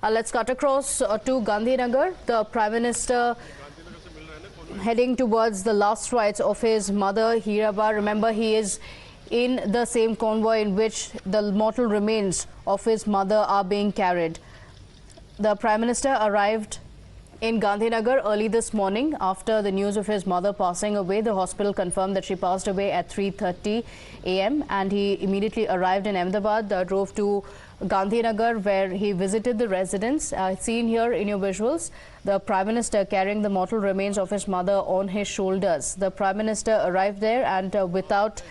Let's cut across to Gandhinagar. The Prime Minister heading towards the last rites of his mother, Heeraba. Remember, he is in the same convoy in which the mortal remains of his mother are being carried. The Prime Minister arrived in Gandhinagar early this morning after the news of his mother passing away. The hospital confirmed that she passed away at 3:30 a.m. and he immediately arrived in Ahmedabad, drove to Gandhinagar where he visited the residents. Seen here in your visuals, the Prime Minister carrying the mortal remains of his mother on his shoulders. The Prime Minister arrived there and without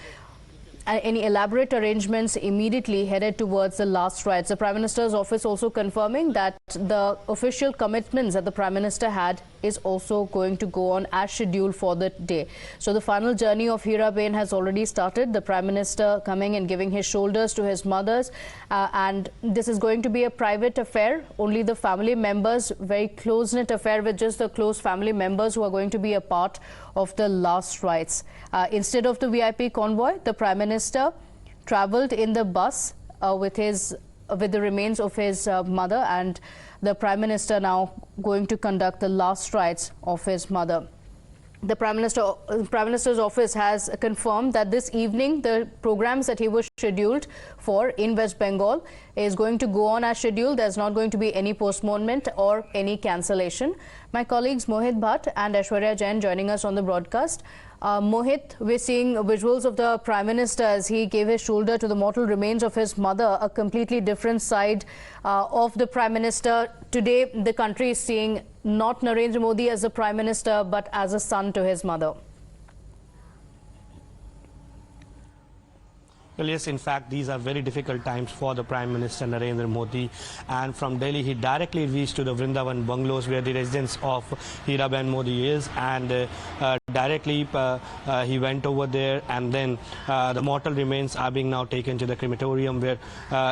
any elaborate arrangements immediately headed towards the last rites. The Prime Minister's office also confirming that the official commitments that the Prime Minister had is also going to go on as scheduled for the day. So the final journey of Heeraba has already started. The Prime Minister coming and giving his shoulders to his mothers, and this is going to be a private affair. Only the family members, very close-knit affair with just the close family members who are going to be a part of the last rites. Instead of the VIP convoy, the Prime Minister travelled in the bus with the remains of his mother, and the Prime Minister now going to conduct the last rites of his mother. The Prime Minister's office has confirmed that this evening the programs that he was scheduled for in West Bengal is going to go on as scheduled. There's not going to be any postponement or any cancellation. My colleagues Mohit Bhatt and Aishwarya Jain joining us on the broadcast. Mohit, we're seeing visuals of the Prime Minister as he gave his shoulder to the mortal remains of his mother, a completely different side of the Prime Minister. Today, the country is seeing not Narendra Modi as the Prime Minister, but as a son to his mother. Well, yes, in fact, these are very difficult times for the Prime Minister Narendra Modi. And from Delhi, he directly reached to the Vrindavan bungalows where the residence of Heeraba Modi is. And directly he went over there, and then the mortal remains are being now taken to the crematorium where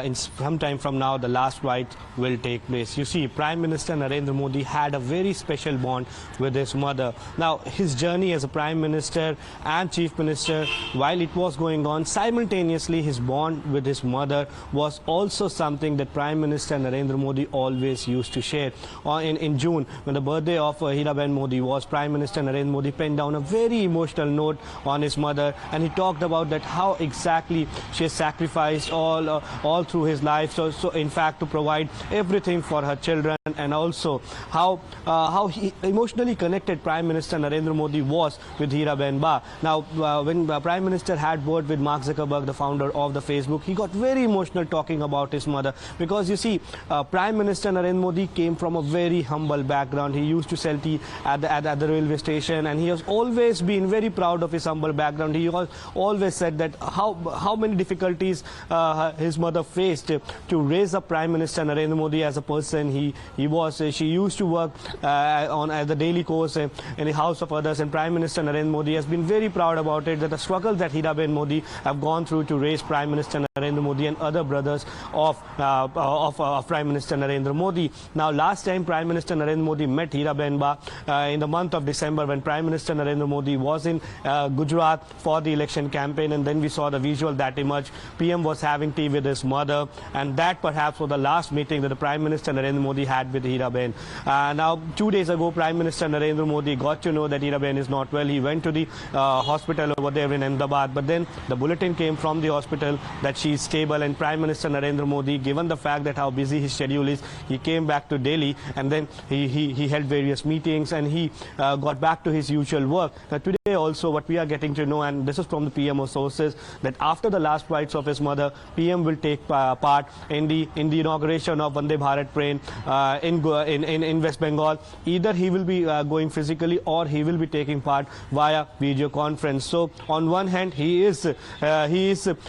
in some time from now the last rite will take place. You see, Prime Minister Narendra Modi had a very special bond with his mother. Now, his journey as a Prime Minister and Chief Minister, while it was going on, simultaneously his bond with his mother was also something that Prime Minister Narendra Modi always used to share. In June, when the birthday of Heeraba Modi was, Prime Minister Narendra Modi penned down a very emotional note on his mother, and he talked about that how exactly she has sacrificed all through his life, so in fact to provide everything for her children, and also how he emotionally connected Prime Minister Narendra Modi was with Heeraba. Now, when the Prime Minister had word with Mark Zuckerberg, the founder of the Facebook, he got very emotional talking about his mother, because you see, Prime Minister Narendra Modi came from a very humble background. He used to sell tea at the railway station, and he has always been very proud of his humble background. He always said that how many difficulties his mother faced to raise up Prime Minister Narendra Modi as a person. She used to work as a daily course in the house of others, and Prime Minister Narendra Modi has been very proud about it, that the struggle that Heeraba Modi have gone through to raise Prime Minister Narendra Modi and other brothers of Prime Minister Narendra Modi. Now, last time Prime Minister Narendra Modi met Heeraba in the month of December, when Prime Minister Narendra Modi was in Gujarat for the election campaign, and then we saw the visual that emerged. PM was having tea with his mother, and that perhaps was the last meeting that the Prime Minister Narendra Modi had with Heeraba. Now, 2 days ago, Prime Minister Narendra Modi got to know that Heeraba is not well. He went to the hospital over there in Ahmedabad, but then the bulletin came from the hospital that she is stable, and Prime Minister Narendra Modi, given the fact that how busy his schedule is, he came back to Delhi, and then he held various meetings, and he got back to his usual work. Now, today also what we are getting to know, and this is from the PMO sources, that after the last rites of his mother, PM will take part in the inauguration of Vande Bharat train in West Bengal. Either he will be going physically, or he will be taking part via video conference. So on one hand, he is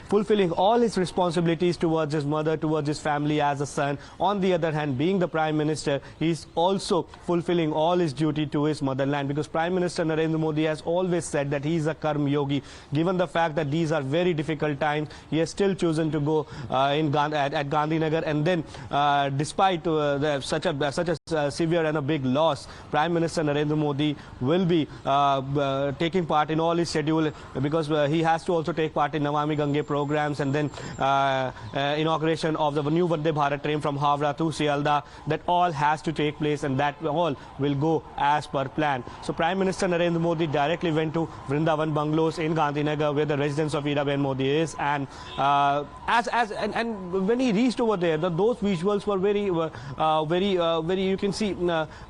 fulfilling all his responsibilities towards his mother, towards his family as a son. On the other hand, being the Prime Minister, he is also fulfilling all his duty to his motherland, because Prime Minister Narendra Narendra Modi has always said that he is a karma yogi. Given the fact that these are very difficult times, he has still chosen to go at Gandhinagar, and then despite such a severe and a big loss, Prime Minister Narendra Modi will be taking part in all his schedule, because he has to also take part in Namami Gange programs, and then inauguration of the new Vande Bharat train from Havra to Sialda. That all has to take place, and that all will go as per plan. So Prime Minister Narendra Modi directly went to Vrindavan Bungalows in Gandhinagar, where the residence of Heeraba Modi is, and when he reached over there, those visuals were very you can see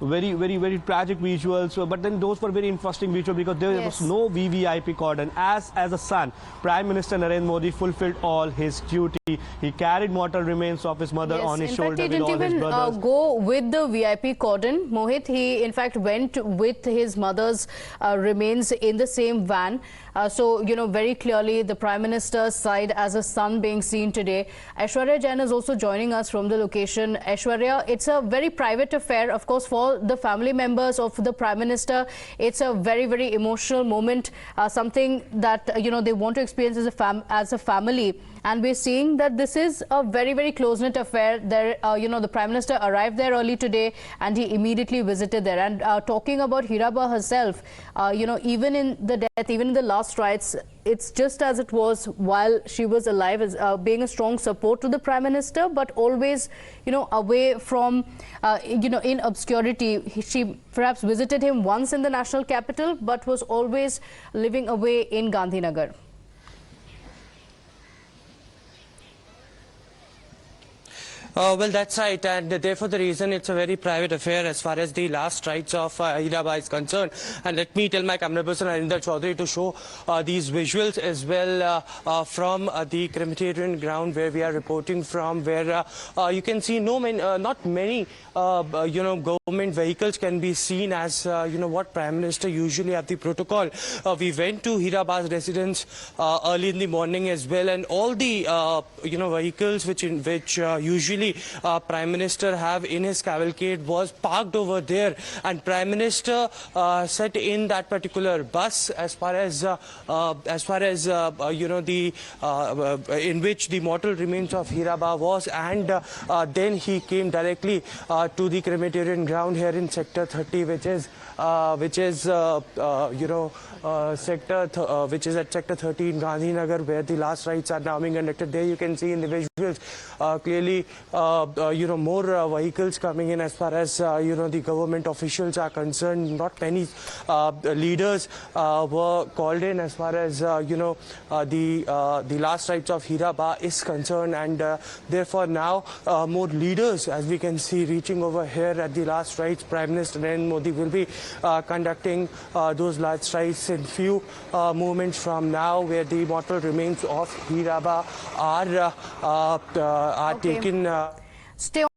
very tragic visuals, but then those were very interesting visuals, because there was no VVIP cordon. As a son, Prime Minister Narendra Modi fulfilled all his duty. He carried mortal remains of his mother on his shoulder with all his brothers. He didn't even go with the VIP cordon, Mohit. He in fact went with his mother's remains in the same van. So, you know, very clearly the Prime Minister's side as a son being seen today. Aishwarya Jain is also joining us from the location. Aishwarya, it's a very private affair, of course, for the family members of the Prime Minister. It's a very emotional moment, something that, you know, they want to experience as a family. And we're seeing that this is a very close-knit affair. There, you know, the Prime Minister arrived there early today, and he immediately visited there. And talking about Heeraba herself, you know, even in the death, even in the last rites, it's just as it was while she was alive, as being a strong support to the Prime Minister, but always, you know, away from, you know, in obscurity. She perhaps visited him once in the national capital, but was always living away in Gandhinagar. Well, that's right, and therefore the reason it's a very private affair as far as the last rites of Heeraba is concerned. And let me tell my camera person Arinder Chaudhary to show these visuals as well from the crematorium ground where we are reporting from, where you can see not many you know, government vehicles can be seen as you know, what Prime Minister usually have the protocol. We went to Heeraba's residence early in the morning as well, and all the you know, vehicles which usually Prime Minister have in his cavalcade was parked over there, and Prime Minister sat in that particular bus as far as you know, the in which the mortal remains of Heeraba was, and then he came directly to the crematorium ground here in Sector 30, which is you know, which is at Sector 30 in Gandhinagar, where the last rites are now being conducted. There you can see in the visuals clearly you know, more vehicles coming in as far as you know, the government officials are concerned. Not many leaders were called in as far as you know, the last rites of Heeraba is concerned, and therefore now more leaders, as we can see, reaching over here at the last rites. Prime Minister Narendra Modi will be conducting those last rites in few moments from now, where the mortal remains of Heeraba are taken. Stay